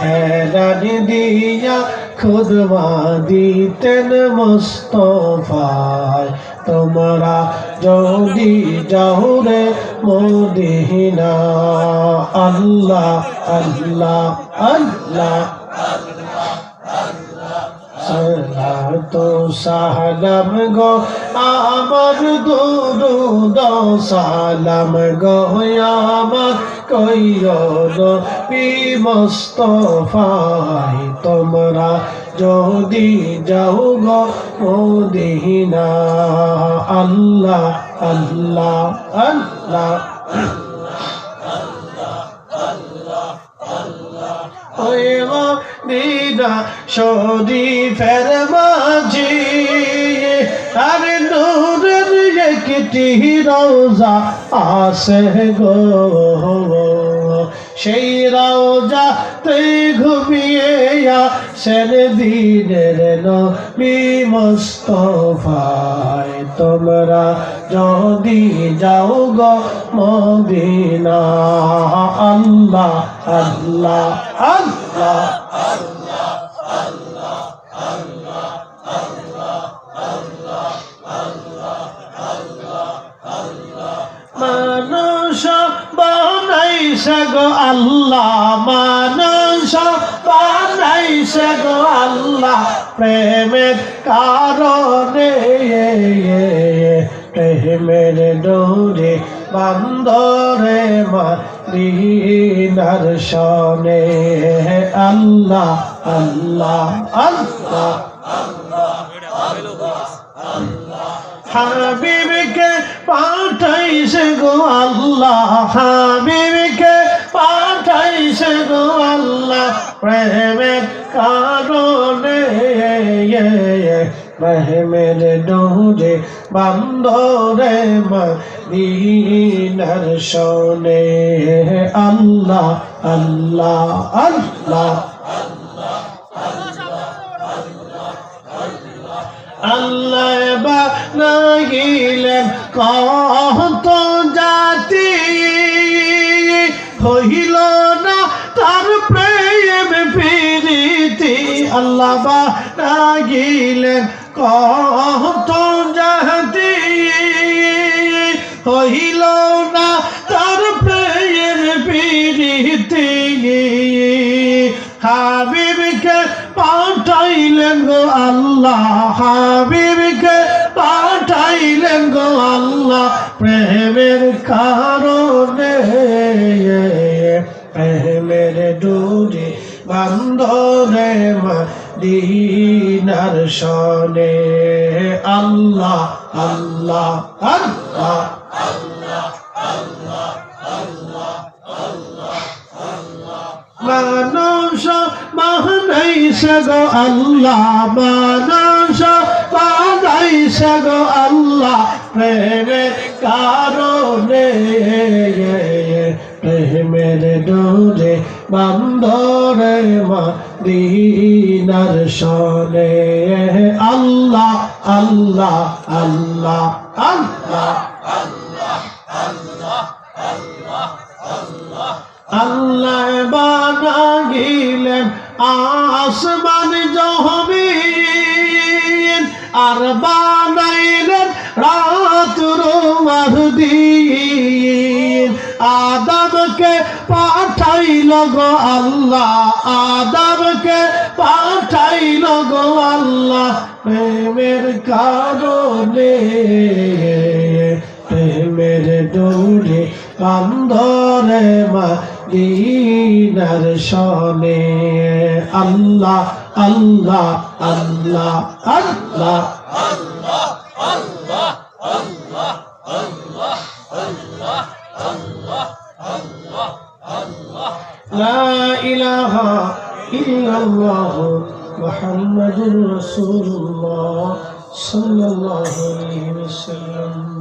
হেরান দিয়া খুদবা দিতেন মুস্তফায় তোমরা যদি যাও রে মদিনা আল্লাহ আল্লাহ আল্লাহ সালাতু সালাম গো আমার দুরুদ সালাম গো আমার কইও নবী মুস্তফায় তোমরা যদি যাও গো মদিনা আল্লাহ আল্লাহ আল্লাহ মদিনা শরীফের মাঝি আর নূরের একটি রওজা আছে গো সেই রওজাতে ঘুমিয়ে আসেন দিনের নবী মুস্তফায় তোমরা যদি যাও গো মদিনা আল্লাহ আল্লাহ আল্লাহ মানুষ বানাইছে গো আল্লাহ মানুষ বানাইছে গো আল্লাহ প্রেমের কারণে প্রেমের ডোরে বান্দরে মদিনার শনে আল্লাহ আল্লাহ আল্লাহ হাবিবকে পাঠাইছে গো আল্লাহ হাবিবকে পাঠাইছে গো আল্লাহ প্রেমের কারণে প্রেমের ডোরে বান্দরে মদিনার শনে আল্লাহ আল্লাহ আল্লাহ আল্লাহ বানাইলেন কত জাতি হইল না তার প্রেম প্রীতি আল্লাহ বানাইলেন কত জাতি হইল না তার প্রেম প্রীতি হাবিবকে পাঠাইলেন গো আল্লাহ হাবিবকে পাঠাইলেন গো আল্লাহ প্রেমের কারণে প্রেমের ডোরে বান্দরে মদিনার শনে আল্লাহ আল্লাহ আল্লাহ আল্লাহ আল্লাহ আল্লাহ আল্লাহ মানুষ বানাইছে গো আল্লাহ মানুষ বানাইছে গো আল্লাহ প্রেমের কারণে প্রেমের ডোরে বান্দরে মদিনার শনে আল্লাহ আল্লাহ আল্লাহ আল্লাহ আল্লাহ আল্লাহ আল্লাহ আল্লাহ আল্লাহ বানাইলেন আসমান জমিন আর বানাইলেন রাত আর দিন আদমকে পাঠাইল গো আল্লাহ আদমকে পাঠাইল গো আল্লাহ প্রেমের কারণে প্রেমের ডোরে বান্দরে মদিনার শনে আল্লাহ আল্লাহ আল্লাহ আল্লাহ আল্লাহ আল্লাহ আল্লাহ আল্লাহ আল্লাহ আল্লাহ আল্লাহ আল্লাহ লা ইলাহা ইল্লাল্লাহ মুহাম্মাদুর রাসূলুল্লাহ সাল্লাল্লাহু আলাইহি ওয়াসাল্লাম